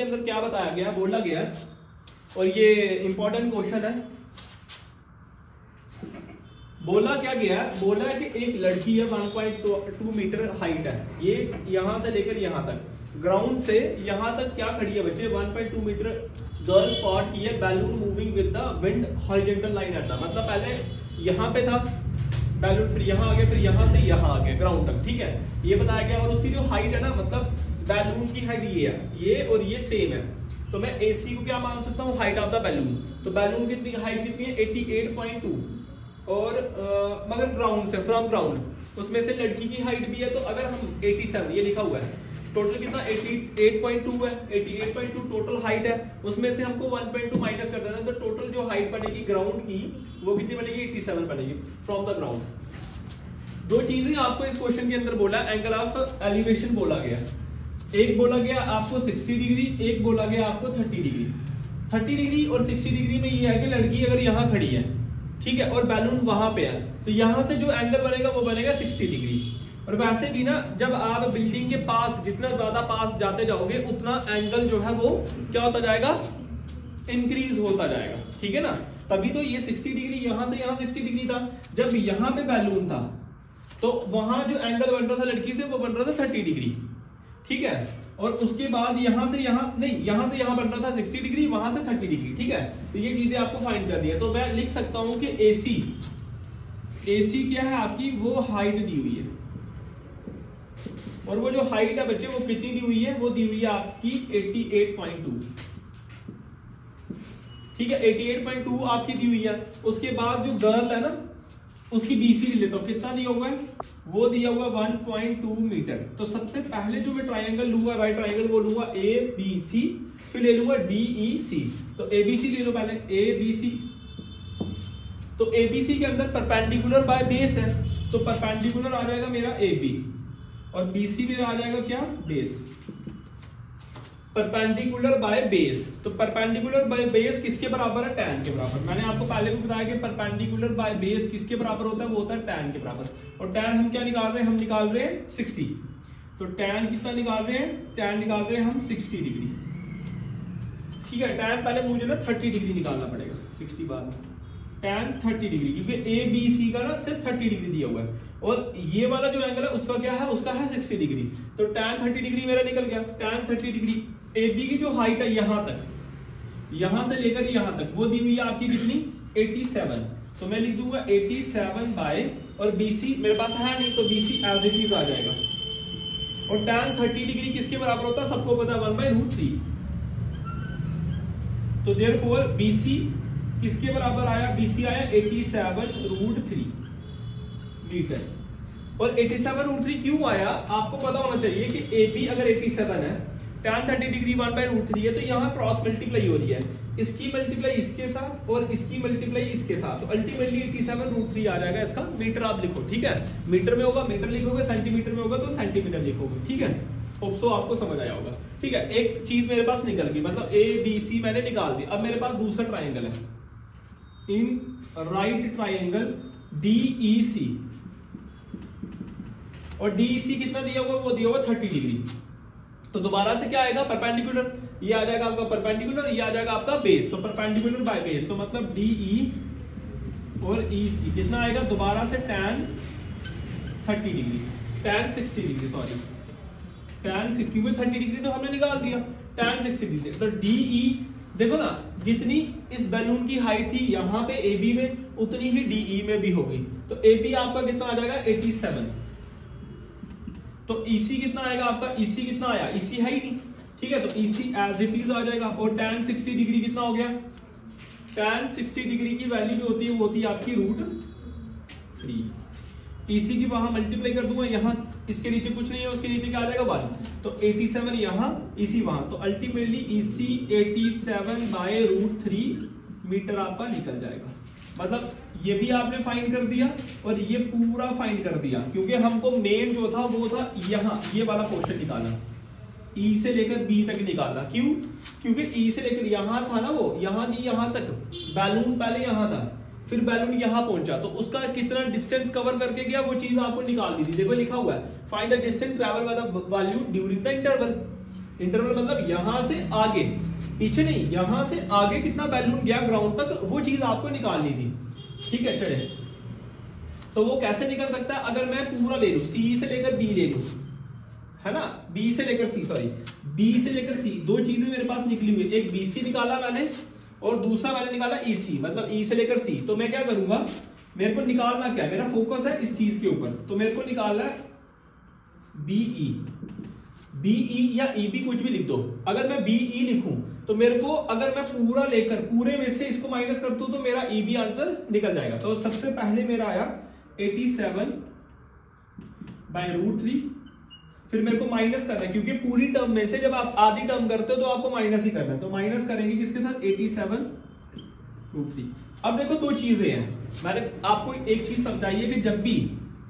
अंदर क्या बताया गया, बोला गया, और ये इंपॉर्टेंट क्वेश्चन है, बोला क्या गया, बोला है कि एक लड़की है 1.2 मीटर हाइट है, ये यहां से लेकर यहां तक, ग्राउंड से यहां तक क्या खड़ी है बच्चे, 1.2 मीटर गर्ल स्पॉट की है, balloon moving with the wind horizontal line at the, मतलब पहले यहां पे था बैलून, फिर यहां आ गया, फिर यहां से यहां आ गया ग्राउंड तक, ठीक है, ये बताया गया। और उसकी जो हाइट है ना, मतलब बैलून की हाइट ये है, ये और ये सेम है, तो मैं AC को क्या मान सकता हूँ, हाइट ऑफ द बैलून। तो बैलून कितनी हाइट कितनी है, 88.2, और मगर ग्राउंड से, फ्रॉम ग्राउंड, उसमें से लड़की की हाइट भी है, तो अगर हम 87, ये लिखा हुआ है, टोटल कितना 88.2 है, 88.2 टोटल हाइट है, उसमें से हमको 1.2 माइनस कर देना है, तो टोटल जो हाइट बनेगी ग्राउंड की वो कितनी बनेगी, 87 बनेगी फ्रॉम द ग्राउंड। दो चीजें आपको इस क्वेश्चन के अंदर बोला, एंगल ऑफ एलिवेशन बोला गया, एक बोला गया आपको 60 डिग्री, एक बोला गया आपको 30 डिग्री। 30 डिग्री और 60 डिग्री में ये है कि लड़की अगर यहाँ खड़ी है, ठीक है, और बैलून वहां पे है, तो यहां से जो एंगल बनेगा वो बनेगा 60 डिग्री। और वैसे भी ना, जब आप बिल्डिंग के पास जितना ज्यादा पास जाते जाओगे उतना एंगल जो है वो क्या होता जाएगा, इंक्रीज होता जाएगा, ठीक है ना। तभी तो ये 60 डिग्री, यहां से यहां 60 डिग्री था, जब यहां पे बैलून था तो वहां जो एंगल बन रहा था लड़की से वो बन रहा था 30 डिग्री, ठीक है। और उसके बाद यहां से यहां नहीं, यहां से यहां बन रहा था 60 डिग्री, वहां से 30 डिग्री, ठीक है। तो ये चीजें आपको फाइंड करनी है, तो मैं लिख सकता हूं कि AC क्या है आपकी, वो हाइट दी हुई है, और वो जो हाइट है बच्चे वो कितनी दी हुई है, वो दी हुई है आपकी 88.2, ठीक है, 88.2 आपकी दी हुई है। उसके बाद जो गर्ल है ना, उसकी BC ले लेता हूं, कितना दिया हुआ है, वो दिया हुआ 1.2 मीटर। तो सबसे पहले जो मैं ट्राइंगल लूंगा, राइट ट्राइंगल, वो लूंगा ABC, फिर ले लूंगा DEC। तो ABC ले लो पहले, ABC, तो ABC के अंदर परपेंडिकुलर बाय बेस है, तो परपेंडिकुलर आ जाएगा मेरा AB, और BC मेरा आ जाएगा क्या, बेस। परपेंडिकुलर बाय बेस, तो परपेंडिकुलर बाय बेस किसके बराबर है, tan के बराबर। मैंने आपको पहले भी बताया कि परपेंडिकुलर बाय बेस किसके बराबर होता है, वो होता है tan के बराबर। और tan हम क्या निकाल रहे हैं, हम निकाल रहे हैं 60, तो tan कितना निकाल रहे हैं, tan निकाल रहे हैं हम 60 डिग्री, ठीक है। tan पहले मुझे ना 30 डिग्री निकालना पड़ेगा, 60 बाद में tan 30 डिग्री, क्योंकि ABC का ना सिर्फ 30 डिग्री दिया हुआ है, और ये वाला जो एंगल है उसका क्या है, उसका है 60 डिग्री। तो tan 30 डिग्री मेरा निकल गया, tan 30 डिग्री। AB की जो हाइट है यहां तक, यहां से लेकर यहां तक, वो दी हुई है आपकी कितनी, 87, तो मैं लिख दूंगा 87 बाय, और BC मेरे पास है नहीं, तो BC एज इट इज आ जाएगा। और tan 30 डिग्री किसके बराबर होता है, सबको पता है, 1/√3। तो देयरफॉर BC किसके बराबर आया, BC आया 87√3 मीटर। और 87√3 क्यों आया, आपको पता होना चाहिए कि AB अगर 87 है, tan 30 डिग्री 1/√3 है, तो यहाँ क्रॉस मल्टीप्लाई हो रही है, इसकी मल्टीप्लाई इसके साथ और इसकी मल्टीप्लाई इसके साथ, तो अल्टीमेटली 87√3 आ जाएगा। इसका मीटर आप लिखो, ठीक है, मीटर में होगा मीटर लिखोगे, सेंटीमीटर में होगा तो सेंटीमीटर लिखोगे, ठीक है। होप सो आपको समझ आया होगा, ठीक है। एक चीज मेरे पास निकल गई, मतलब ABC मैंने निकाल दी। अब मेरे पास दूसरा ट्राइंगल है, इन राइट ट्राइंगल DEC, और DEC कितना दिया हुआ, वो दिया हुआ 30 डिग्री। तो दोबारा से क्या आएगा, परपेंडिकुलर, ये आ जाएगा आपका परपेंडिकुलर, ये आ जाएगा आपका बेस, तो परपेंडिकुलर बाय बेस, तो मतलब DE और EC कितना आएगा, दोबारा से tan 30 degree, tan 60 degree, sorry tan 60, क्योंकि 30 डिग्री तो हमने निकाल दिया, tan 60 डिग्री। तो DE देखो ना, जितनी इस बैलून की हाइट थी यहाँ पे AB में, उतनी ही DE में भी होगी, तो AB आपका कितना आ जाएगा 87। तो EC कितना आएगा आपका, EC कितना आया, EC है ही नहीं, ठीक है, तो EC एज इट इज आ जाएगा। और tan 60 डिग्री कितना हो गया, tan 60 डिग्री की वैल्यू जो होती है वो होती है आपकी √3। EC की वहां मल्टीप्लाई कर दूंगा, यहाँ इसके नीचे कुछ नहीं है, उसके नीचे क्या आ जाएगा 1, तो 87 यहाँ, EC वहां, तो अल्टीमेटली EC 87/√3 मीटर आपका निकल जाएगा। मतलब ये भी आपने फाइंड कर दिया और ये पूरा फाइंड कर दिया, क्योंकि हमको मेन जो था वो था यहाँ ये वाला पोर्शन निकालना, E से लेकर B तक निकालना। क्यों, क्योंकि E से लेकर यहाँ था ना, वो यहाँ नहीं, यहाँ तक बैलून पहले यहाँ था, फिर बैलून यहाँ पहुंचा, तो उसका कितना डिस्टेंस कवर करके गया वो चीज आपको निकाल दी थी। देखो लिखा हुआ है, find the distance travel by the value during the interval. Interval मतलब यहां से आगे, पीछे नहीं, यहां से आगे कितना बैलून गया ग्राउंड तक, वो चीज आपको निकालनी थी। ठीक है, चले तो वो कैसे निकल सकता है, अगर मैं पूरा ले लूं, सी से लेकर बी ले लूं, है ना, बी से लेकर सी, सॉरी बी से लेकर सी, दो चीजें मेरे पास निकली हुई, एक बीसी निकाला मैंने और दूसरा मैंने निकाला ईसी, मतलब ई से लेकर सी। तो मैं क्या करूंगा, मेरे को निकालना क्या है, मेरा फोकस है इस चीज के ऊपर, तो मेरे को निकालना है बीई, बीई या ईबी कुछ भी लिख दो। अगर मैं बीई लिखूं तो मेरे को, अगर मैं पूरा लेकर पूरे में से इसको माइनस कर दूं तो मेरा ईबी आंसर निकल जाएगा। तो सबसे पहले मेरा आया 87/√3, फिर मेरे को माइनस करना है क्योंकि पूरी टर्म में से जब आप आधी टर्म करते हो तो आपको माइनस ही करना है, तो माइनस करेंगे किसके साथ, 87/√3। अब देखो दो चीजें हैं, मैंने आपको एक चीज समझाई है कि जब भी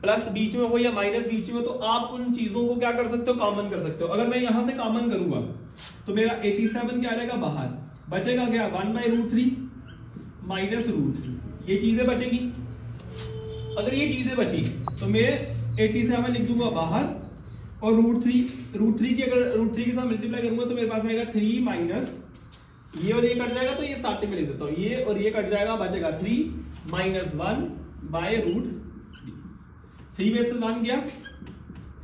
प्लस बीच में हो या माइनस बीच में हो तो आप उन चीजों को क्या कर सकते हो, कॉमन कर सकते हो। अगर मैं यहां से कॉमन करूंगा तो मेरा 87 क्या रहेगा बाहर, बचेगा क्या 1/√3 माइनस √3, ये चीजें बचेंगी। अगर ये चीजें बची तो मैं 87 लिख दूंगा बाहर और √3 की अगर √3 के साथ मल्टीप्लाई करूंगा तो मेरे पास आएगा 3 माइनस ये और ये कट जाएगा, तो ये स्टार्टिंग में लिख देता हूं, ये और ये कट जाएगा, बचेगा 3 माइनस 1/√3। 3 में से 1 गया,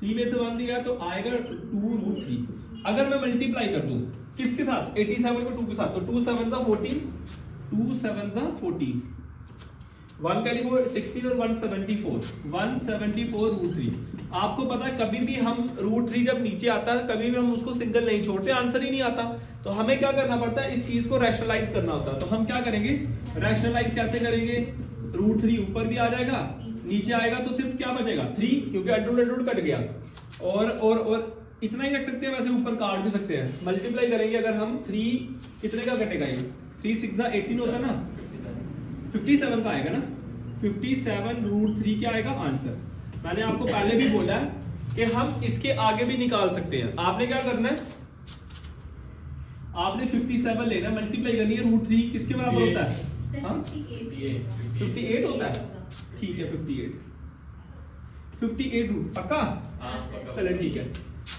3 में से 1 गया तो आएगा 2√3। अगर मैं मल्टीप्लाई कर दूं किसके साथ, 87 को 2 के साथ, तो 2 7 14, 2 7 14, 1 कैरी 4 16 और 174, 174√3। आपको पता है कभी भी हम √3 जब नीचे आता है कभी भी हम उसको सिंगल नहीं छोड़ते, आंसर ही नहीं आता, तो हमें क्या करना पड़ता है, इस चीज को रैशनलाइज करना होता है। तो हम क्या करेंगे, रैशनलाइज कैसे करेंगे, √3 ऊपर भी आ जाएगा, नीचे आएगा तो सिर्फ क्या बचेगा 3, क्योंकि अंडर कट गया, और इतना ही रख सकते हैं, वैसे ऊपर काट भी सकते हैं। मल्टीप्लाई करेंगे अगर हम 3 कितने का कटेगा, ये 3 6 18 होता है ना, 57 का आएगा ना, 57√3 क्या आएगा आंसर। मैंने आपको पहले भी बोला है कि हम इसके आगे भी निकाल सकते हैं। आपने क्या करना है, आपने 57 लेना, मल्टीप्लाई करनी है √3 किसके बराबर होता है, 58 होता है, ठीक है 58 रूट पक्का, चले ठीक है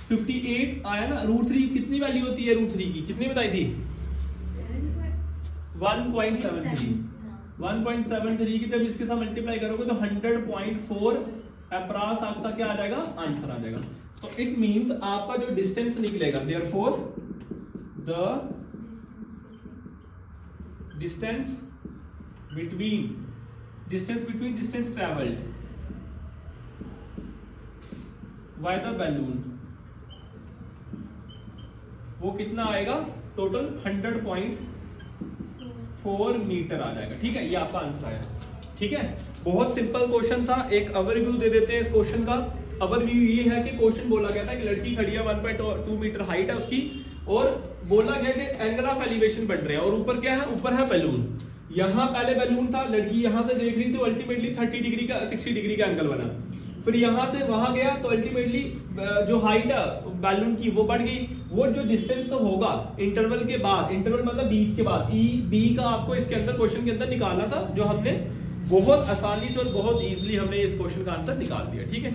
58 आया ना। √3 कितनी वैल्यू होती है, √3 की कितनी बताई थी, 1.73 की जब इसके साथ मल्टीप्लाई करोगे तो 100.4 अप्रॉक्स आपका क्या आ जाएगा, आंसर आ जाएगा। तो इट मींस आपका जो डिस्टेंस निकलेगा, therefore the distance between distance travelled by the balloon, वो कितना आएगा, टोटल 100.4 मीटर आ जाएगा। ठीक है, ये आपका आंसर आया। ठीक है, बहुत सिंपल क्वेश्चन था। एक ओवरव्यू दे देते हैं इस क्वेश्चन का। ओवरव्यू ये है कि क्वेश्चन बोला गया था कि लड़की खड़ी है, 1.2 मीटर हाइट है उसकी, और बोला गया कि एंगल ऑफ एलिवेशन बन रहे हैं, और ऊपर क्या है, ऊपर है बैलून। यहाँ पहले बैलून था, लड़की यहाँ से देख रही थी, तो अल्टीमेटली 30 डिग्री का 60 डिग्री का एंगल बना। फिर यहाँ से वहां गया तो अल्टीमेटली जो हाइट है बैलून की वो बढ़ गई। वो जो डिस्टेंस होगा इंटरवल के बाद, इंटरवल मतलब बीच के बाद, ई बी का आपको इसके अंदर क्वेश्चन के अंदर निकालना था, जो हमने बहुत आसानी से और बहुत इजीली हमने इस क्वेश्चन का आंसर निकाल दिया। ठीक है।